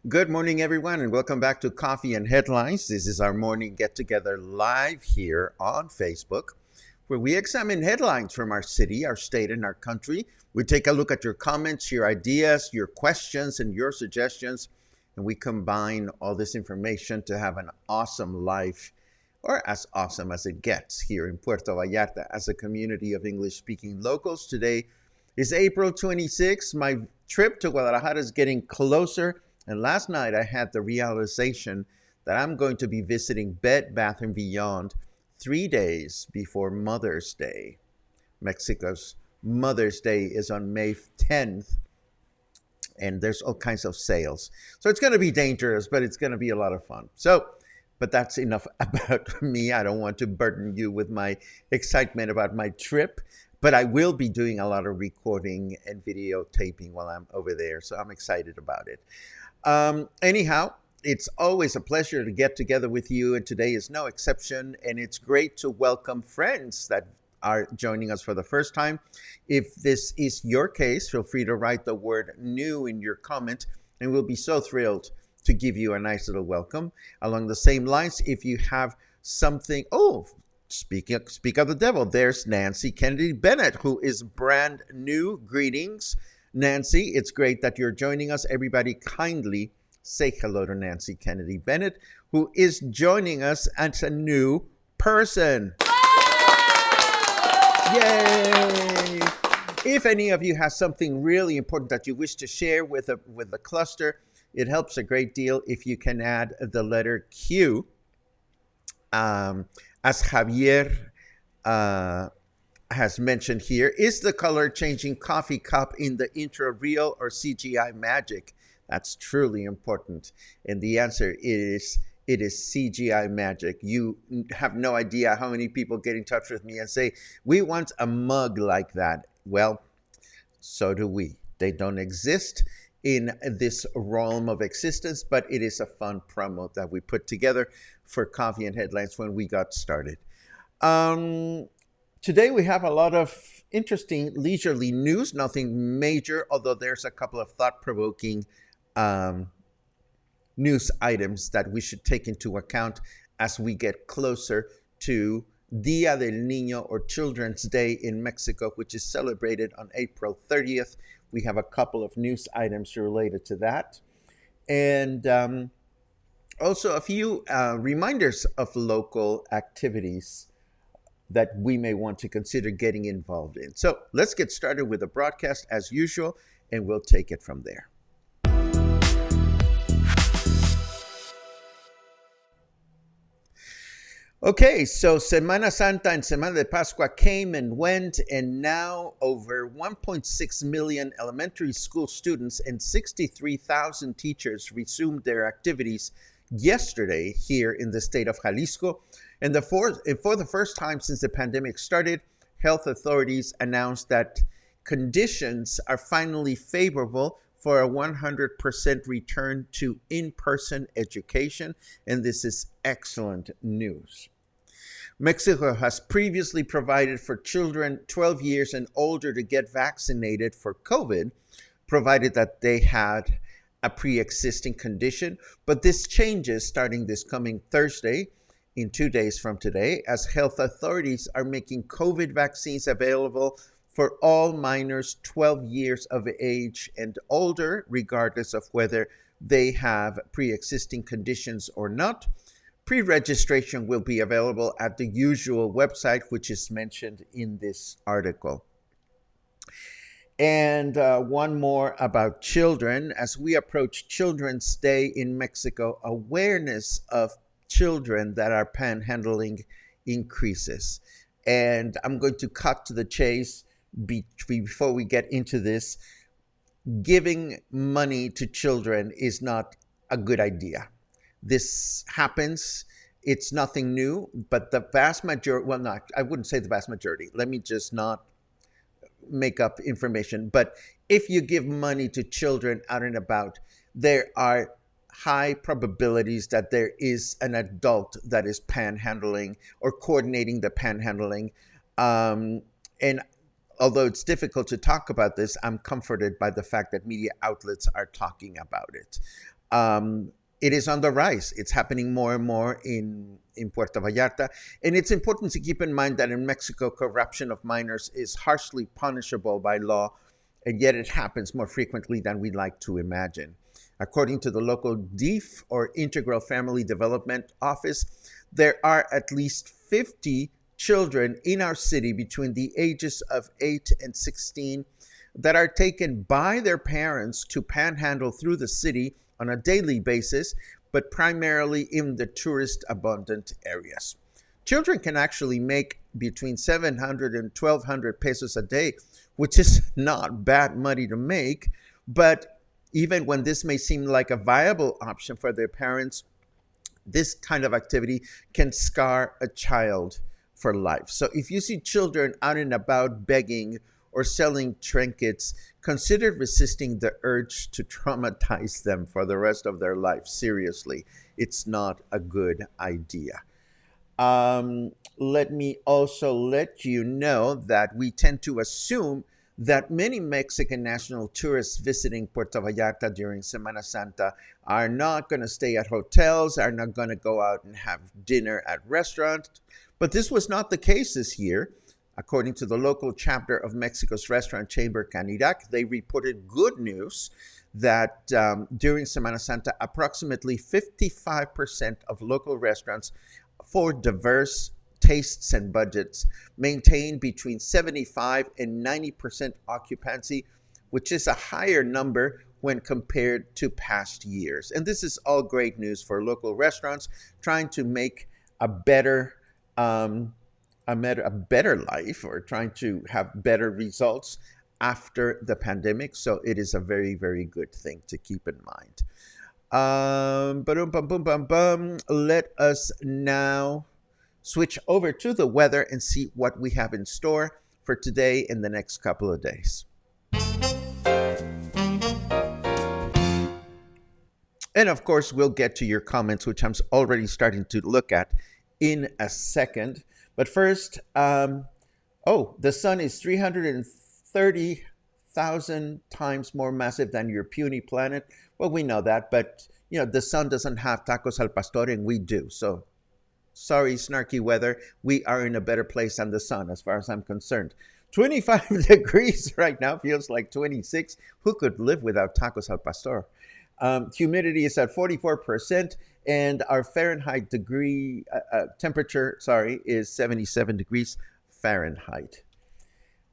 Good morning, everyone, and welcome back to Coffee and Headlines. This is our morning get-together live here on Facebook, where we examine headlines from our city, our state, and our country. We take a look at your comments, your ideas, your questions, and your suggestions, and we combine all this information to have an awesome life, or as awesome as it gets here in Puerto Vallarta as a community of English-speaking locals. Today is April 26th. My trip to Guadalajara is getting closer. And last night I had the realization that I'm going to be visiting Bed Bath & Beyond 3 days before Mother's Day. Mexico's Mother's Day is on May 10th, and there's all kinds of sales. So it's going to be dangerous, but it's going to be a lot of fun. But that's enough about me. I don't want to burden you with my excitement about my trip, but I will be doing a lot of recording and videotaping while I'm over there. So I'm excited about it. Anyhow, it's always a pleasure to get together with you, and today is no exception, and it's great to welcome friends that are joining us for the first time. If this is your case, feel free to write the word new in your comment, and we'll be so thrilled to give you a nice little welcome. Along the same lines, if you have something, speak of the devil, there's Nancy Kennedy Bennett, who is brand new. Greetings, Nancy. It's great that you're joining us. Everybody kindly say hello to Nancy Kennedy Bennett, who is joining us as a new person. Yay! If any of you has something really important that you wish to share with the cluster, it helps a great deal if you can add the letter Q. As Javier has mentioned here, is the color changing coffee cup in the intro real or CGI magic? That's truly important. And the answer is, it is CGI magic. You have no idea how many people get in touch with me and say, we want a mug like that. Well, so do we. They don't exist in this realm of existence, but it is a fun promo that we put together for Coffee and Headlines when we got started. Today we have a lot of interesting leisurely news, nothing major, although there's a couple of thought-provoking news items that we should take into account as we get closer to Día del Niño, or Children's Day in Mexico, which is celebrated on April 30th. We have a couple of news items related to that. And also a few reminders of local activities that we may want to consider getting involved in. So let's get started with the broadcast as usual, and we'll take it from there. Okay, so Semana Santa and Semana de Pascua came and went, and now over 1.6 million elementary school students and 63,000 teachers resumed their activities yesterday here in the state of Jalisco. And for the first time since the pandemic started, health authorities announced that conditions are finally favorable for a 100% return to in-person education, and this is excellent news. Mexico has previously provided for children 12 years and older to get vaccinated for COVID, provided that they had a pre-existing condition. But this changes starting this coming Thursday, in 2 days from today, as health authorities are making COVID vaccines available for all minors 12 years of age and older, regardless of whether they have pre-existing conditions or not. Pre-registration will be available at the usual website, which is mentioned in this article. And one more about children. As we approach Children's Day in Mexico, awareness of children that are panhandling increases. And I'm going to cut to the chase before we get into this. Giving money to children is not a good idea. This happens. It's nothing new, but the vast majority, well, not, I wouldn't say the vast majority. Let me just not make up information. But if you give money to children out and about, there are high probabilities that there is an adult that is panhandling or coordinating the panhandling. And although it's difficult to talk about this, I'm comforted by the fact that media outlets are talking about it. It is on the rise. It's happening more and more in Puerto Vallarta. And it's important to keep in mind that in Mexico, corruption of minors is harshly punishable by law, and yet it happens more frequently than we'd like to imagine. According to the local DIF, or Integral Family Development Office, there are at least 50 children in our city between the ages of 8 and 16 that are taken by their parents to panhandle through the city on a daily basis, but primarily in the tourist abundant areas. Children can actually make between 700 and 1,200 pesos a day, which is not bad money to make. But even when this may seem like a viable option for their parents, this kind of activity can scar a child for life. So if you see children out and about begging or selling trinkets, consider resisting the urge to traumatize them for the rest of their life. Seriously, it's not a good idea. Let me also let you know that we tend to assume that many Mexican national tourists visiting Puerto Vallarta during Semana Santa are not going to stay at hotels, are not going to go out and have dinner at restaurants. But this was not the case this year. According to the local chapter of Mexico's restaurant chamber, Canirac, they reported good news that during Semana Santa, approximately 55% of local restaurants for diverse tastes and budgets maintain between 75 and 90% occupancy, which is a higher number when compared to past years. And this is all great news for local restaurants trying to make a better life, or trying to have better results after the pandemic. So it is a very, very good thing to keep in mind. Let us now switch over to the weather and see what we have in store for today and the next couple of days. And of course, we'll get to your comments, which I'm already starting to look at in a second. But first, the sun is 330,000 times more massive than your puny planet. Well, we know that, but the sun doesn't have tacos al pastor, and we do. So, sorry, snarky weather. We are in a better place than the sun, as far as I'm concerned. 25 degrees right now, feels like 26. Who could live without tacos al pastor? Humidity is at 44%, and our Fahrenheit temperature is 77 degrees Fahrenheit.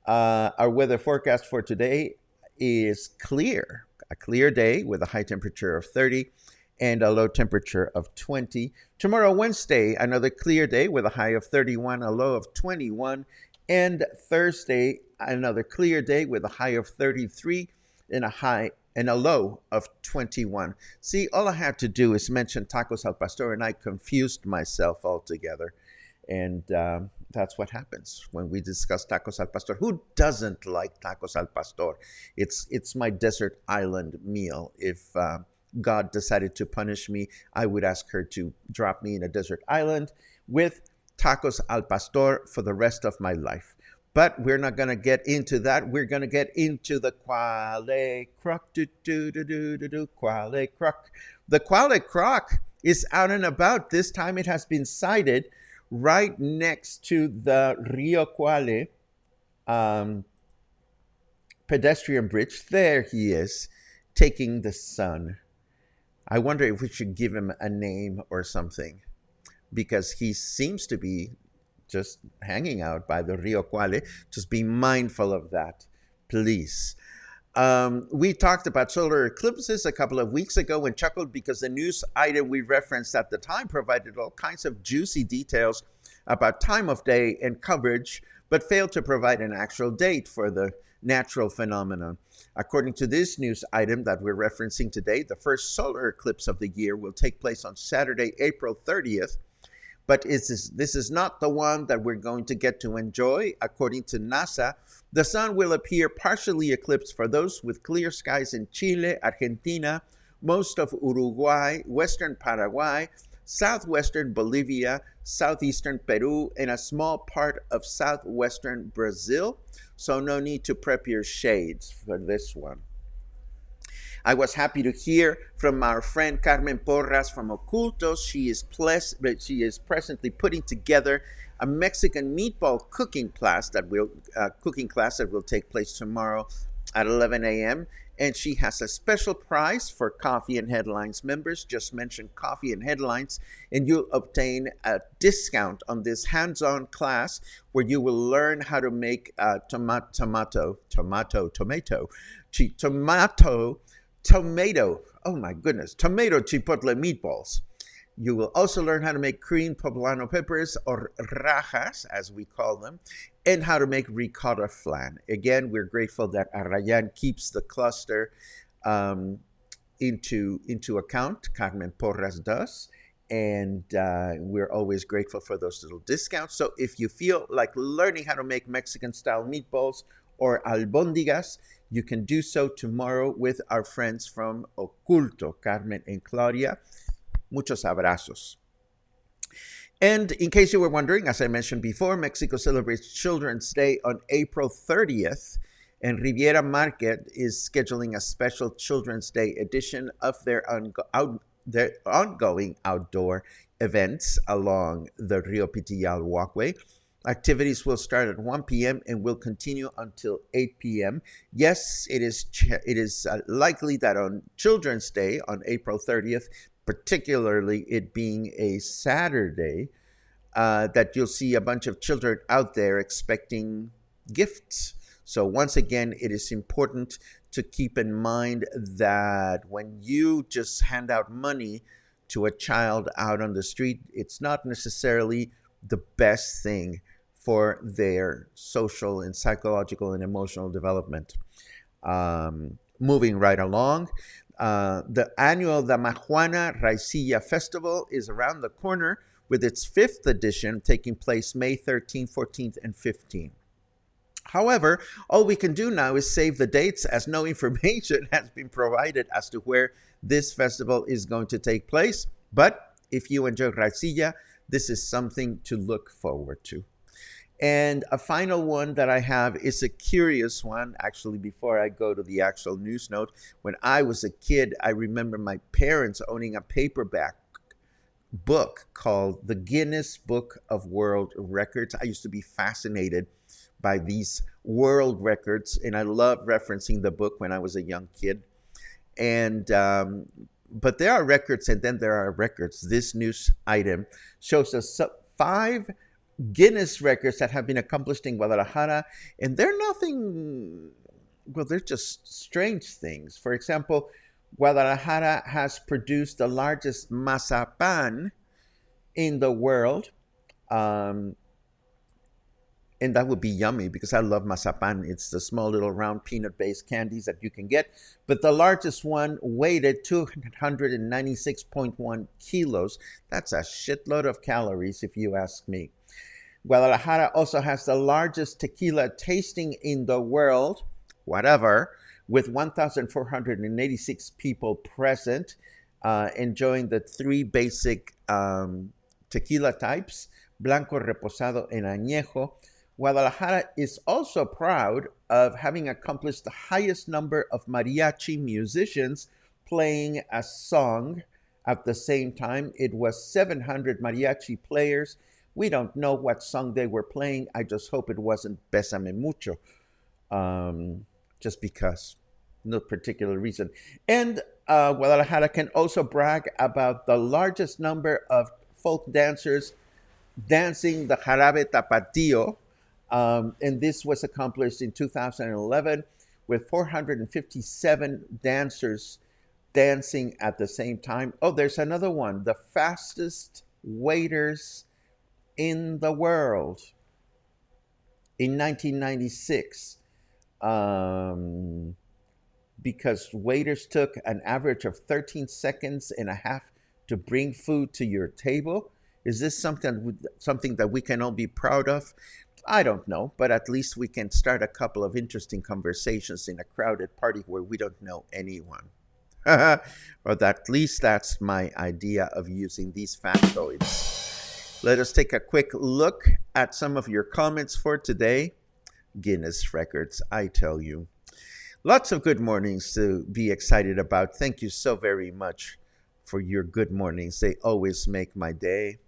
Our weather forecast for today is clear. A clear day with a high temperature of 30 and a low temperature of 20. Tomorrow, Wednesday, another clear day with a high of 31, a low of 21. And Thursday, another clear day with a high of 33 and a low of 21. See, all I had to do is mention tacos al pastor, and I confused myself altogether. And that's what happens when we discuss tacos al pastor. Who doesn't like tacos al pastor? It's my desert island meal. If God decided to punish me, I would ask her to drop me in a desert island with tacos al pastor for the rest of my life. But we're not going to get into that. We're going to get into the quale croc. Quale croc. The quale croc is out and about. This time it has been sighted right next to the Rio Quale pedestrian bridge. There he is, taking the sun. I wonder if we should give him a name or something, because he seems to be just hanging out by the Rio Quale. Just be mindful of that, please. We talked about solar eclipses a couple of weeks ago and chuckled because the news item we referenced at the time provided all kinds of juicy details about time of day and coverage, but failed to provide an actual date for the natural phenomenon. According to this news item that we're referencing today, the first solar eclipse of the year will take place on Saturday, April 30th. But this is not the one that we're going to get to enjoy. According to NASA, the sun will appear partially eclipsed for those with clear skies in Chile, Argentina, most of Uruguay, western Paraguay, southwestern Bolivia, southeastern Peru, and a small part of southwestern Brazil. So no need to prep your shades for this one. I was happy to hear from our friend Carmen Porras from Ocultos. She is presently putting together a Mexican meatball cooking class that will take place tomorrow at 11 a.m. And she has a special prize for Coffee and Headlines members. Just mention Coffee and Headlines, and you'll obtain a discount on this hands-on class where you will learn how to make tomato, oh my goodness, tomato chipotle meatballs. You will also learn how to make creamed poblano peppers, or rajas, as we call them, and how to make ricotta flan. Again, we're grateful that Arrayan keeps the cluster into account. Carmen Porras does. And we're always grateful for those little discounts. So if you feel like learning how to make Mexican-style meatballs or albóndigas, you can do so tomorrow with our friends from Oculto, Carmen and Claudia. Muchos abrazos. And in case you were wondering, as I mentioned before, Mexico celebrates Children's Day on April 30th, and Riviera Market is scheduling a special Children's Day edition of their ongoing outdoor events along the Rio Pitillal walkway. Activities will start at 1 p.m. and will continue until 8 p.m. Yes, it is likely that on Children's Day, on April 30th, particularly it being a Saturday, that you'll see a bunch of children out there expecting gifts. So once again, it is important to keep in mind that when you just hand out money to a child out on the street, it's not necessarily the best thing for their social and psychological and emotional development. Moving right along, the annual The Majuana Raicilla Festival is around the corner, with its 5th edition taking place May 13th, 14th, and 15th. However, all we can do now is save the dates, as no information has been provided as to where this festival is going to take place. But if you enjoy raicilla, this is something to look forward to. And a final one that I have is a curious one. Actually, before I go to the actual news note, when I was a kid, I remember my parents owning a paperback book called the Guinness Book of World Records. I used to be fascinated by these world records, and I loved referencing the book when I was a young kid. And but there are records, and then there are records. This news item shows us 5 Guinness records that have been accomplished in Guadalajara, and they're nothing, well, they're just strange things. For example, Guadalajara has produced the largest mazapan in the world, and that would be yummy because I love mazapan. It's the small little round peanut-based candies that you can get, but the largest one weighed 296.1 kilos. That's a shitload of calories, if you ask me. Guadalajara also has the largest tequila tasting in the world, whatever, with 1,486 people present, enjoying the three basic tequila types, Blanco, Reposado, and Añejo. Guadalajara is also proud of having accomplished the highest number of mariachi musicians playing a song at the same time. It was 700 mariachi players. We don't know what song they were playing. I just hope it wasn't Bésame Mucho, just because, no particular reason. And Guadalajara can also brag about the largest number of folk dancers dancing the Jarabe Tapatío. And this was accomplished in 2011 with 457 dancers dancing at the same time. Oh, there's another one. The fastest waiters in the world in 1996. Because waiters took an average of 13 seconds and a half to bring food to your table. Is this something that we can all be proud of? I don't know, but at least we can start a couple of interesting conversations in a crowded party where we don't know anyone. Or at least that's my idea of using these factoids. Let us take a quick look at some of your comments for today. Guinness records, I tell you. Lots of good mornings to be excited about. Thank you so very much for your good mornings. They always make my day.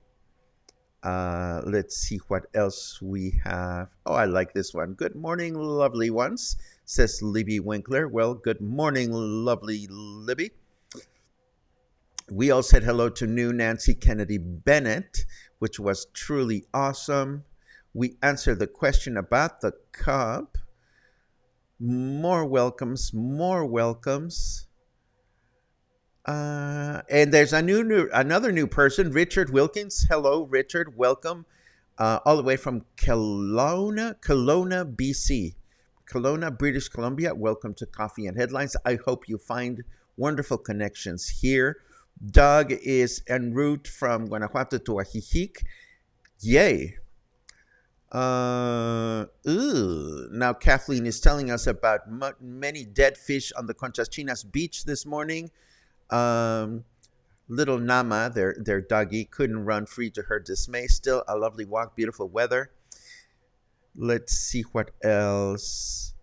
Let's see what else we have. Oh, I like this one. Good morning, lovely ones, says Libby Winkler. Well, good morning, lovely Libby. We all said hello to new Nancy Kennedy Bennett, which was truly awesome. We answered the question about the cup. More welcomes, more welcomes. And there's another new person, Richard Wilkins. Hello, Richard. Welcome. All the way from Kelowna, BC. Kelowna, British Columbia. Welcome to Coffee and Headlines. I hope you find wonderful connections here. Doug is en route from Guanajuato to Ajijic. Yay. Now Kathleen is telling us about many dead fish on the Conchas Chinas beach this morning. Little Nama, their doggy, couldn't run free to her dismay. Still a lovely walk, beautiful weather. Let's see what else.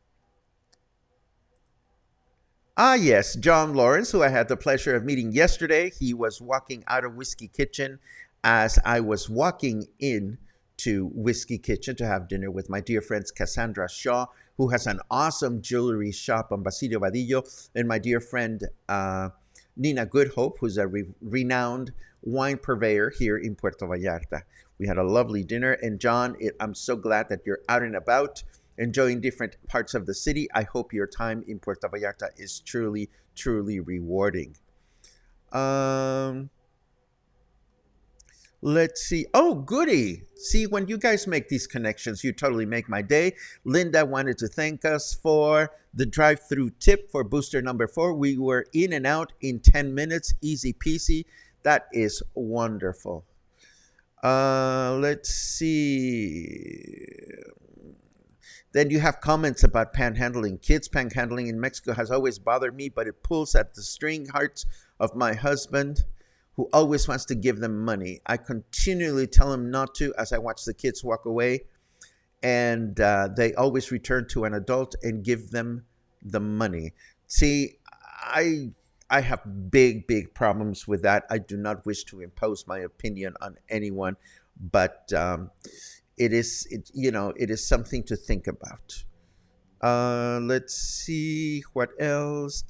Yes, John Lawrence, who I had the pleasure of meeting yesterday. He was walking out of Whiskey Kitchen as I was walking in to Whiskey Kitchen to have dinner with my dear friends Cassandra Shaw, who has an awesome jewelry shop on Basilio Vadillo, and my dear friend Nina Goodhope, who's a renowned wine purveyor here in Puerto Vallarta. We had a lovely dinner, and John, I'm so glad that you're out and about, enjoying different parts of the city. I hope your time in Puerto Vallarta is truly, truly rewarding. Let's see. Oh, goody. See, when you guys make these connections, you totally make my day. Linda wanted to thank us for the drive-through tip for booster number 4. We were in and out in 10 minutes. Easy peasy. That is wonderful. Let's see. Then you have comments about panhandling. Kids panhandling in Mexico has always bothered me, but it pulls at the string hearts of my husband, who always wants to give them money. I continually tell him not to as I watch the kids walk away, and they always return to an adult and give them the money. See, I have big problems with that. I do not wish to impose my opinion on anyone, but it is something to think about. Let's see what else.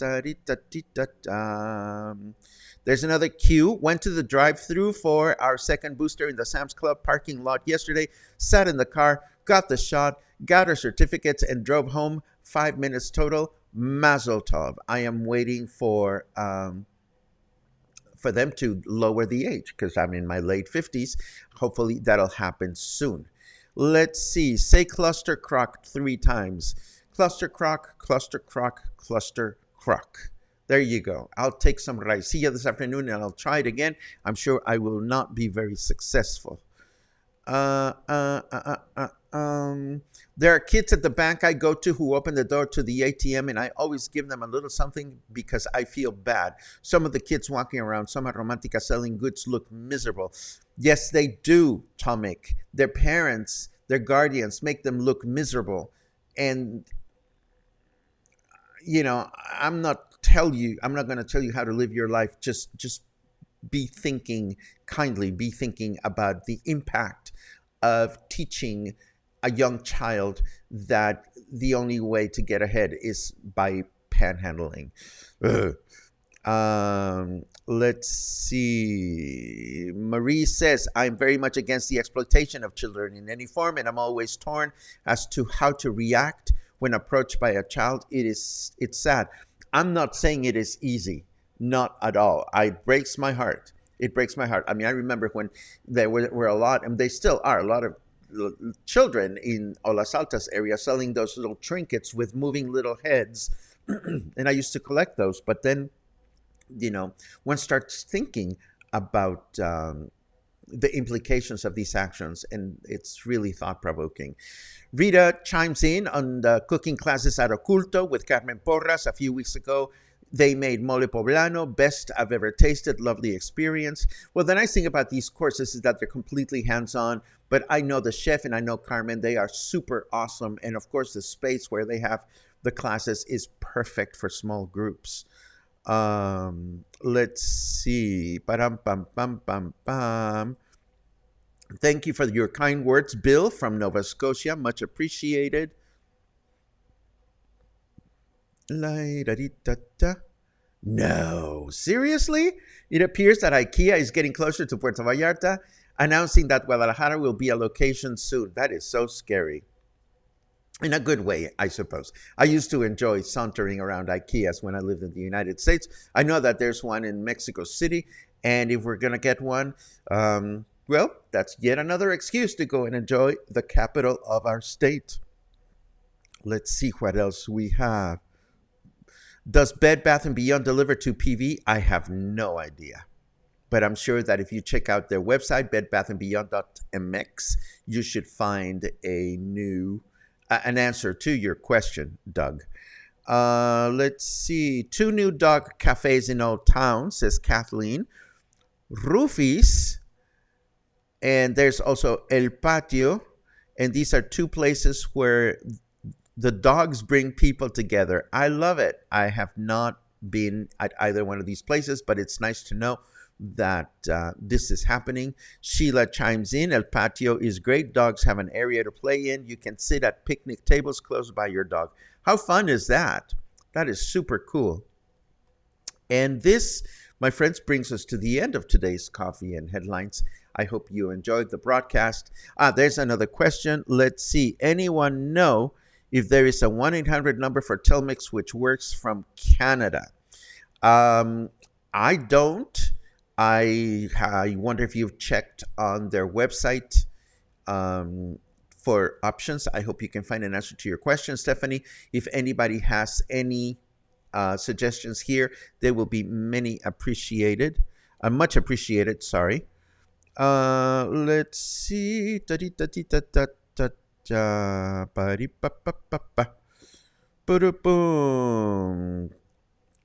There's another queue. Went to the drive-thru for our second booster in the Sam's Club parking lot yesterday. Sat in the car, got the shot, got our certificates, and drove home. 5 minutes total. Mazel tov. I am waiting for them to lower the age because I'm in my late 50s. Hopefully that'll happen soon. Let's see. Say cluster crock 3 times. Cluster crock, cluster crock, cluster crock. There you go. I'll take some raicilla this afternoon and I'll try it again. I'm sure I will not be very successful. Uh, uh, uh, uh, there are kids at the bank I go to who open the door to the ATM, and I always give them a little something because I feel bad. Some of the kids walking around Soma Romantica selling goods look miserable. Yes, they do, Tomic. Their parents, their guardians make them look miserable. And, I'm not going to tell you how to live your life. Just be thinking kindly, be thinking about the impact of teaching a young child that the only way to get ahead is by panhandling. Ugh. Let's see. Marie says, I'm very much against the exploitation of children in any form, and I'm always torn as to how to react when approached by a child. It's sad. I'm not saying it is easy. Not at all. It breaks my heart. It breaks my heart. I mean, I remember when there were a lot, and they still are, a lot of children in Olas Altas area selling those little trinkets with moving little heads. And I used to collect those. But then, one starts thinking about the implications of these actions, and it's really thought provoking. Rita chimes in on the cooking classes at Oculto with Carmen Porras a few weeks ago. They made mole poblano, best I've ever tasted, lovely experience. Well, the nice thing about these courses is that they're completely hands-on, but I know the chef and I know Carmen, they are super awesome. And of course, the space where they have the classes is perfect for small groups. Let's see. Pam, pam, pam, pam, pam. Thank you for your kind words, Bill from Nova Scotia. Much appreciated. No, seriously? It appears that IKEA is getting closer to Puerto Vallarta, announcing that Guadalajara will be a location soon. That is so scary. In a good way, I suppose. I used to enjoy sauntering around IKEAs when I lived in the United States. I know that there's one in Mexico City, and if we're going to get one, well, that's yet another excuse to go and enjoy the capital of our state. Let's see what else we have. Does Bed Bath & Beyond deliver to PV? I have no idea. But I'm sure that if you check out their website, bedbathandbeyond.mx, you should find an answer to your question, Doug. Let's see. 2 new dog cafes in Old Town, says Kathleen. Rufis. And there's also El Patio. And these are 2 places where the dogs bring people together. I love it. I have not been at either one of these places, but it's nice to know that this is happening. Sheila chimes in. El Patio is great. Dogs have an area to play in. You can sit at picnic tables close by your dog. How fun is that? That is super cool. And this, my friends, brings us to the end of today's Coffee and Headlines. I hope you enjoyed the broadcast. There's another question. Let's see. Anyone know if there is a 1-800 number for Telmex which works from Canada? I don't. I wonder if you've checked on their website for options. I hope you can find an answer to your question, Stephanie. If anybody has any suggestions here, they will be much appreciated, sorry. Let's see.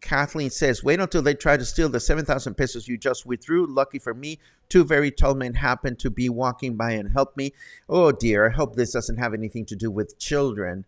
Kathleen says, wait until they try to steal the 7,000 pesos you just withdrew. Lucky for me, 2 very tall men happened to be walking by and helped me. Oh dear, I hope this doesn't have anything to do with children.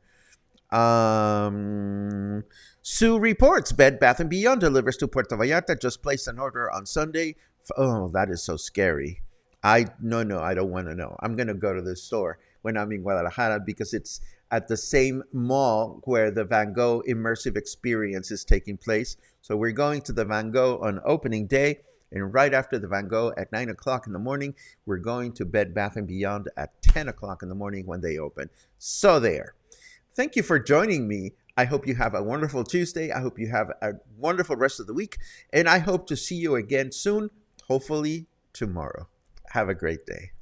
Sue reports Bed Bath & Beyond delivers to Puerto Vallarta. Just placed an order on Sunday. Oh, that is so scary. I don't want to know. I'm going to go to the store when I'm in Guadalajara because it's at the same mall where the Van Gogh immersive experience is taking place. So we're going to the Van Gogh on opening day, and right after the Van Gogh at 9 o'clock in the morning, we're going to Bed Bath & Beyond at 10 o'clock in the morning when they open. So there. Thank you for joining me. I hope you have a wonderful Tuesday. I hope you have a wonderful rest of the week, and I hope to see you again soon, hopefully tomorrow. Have a great day.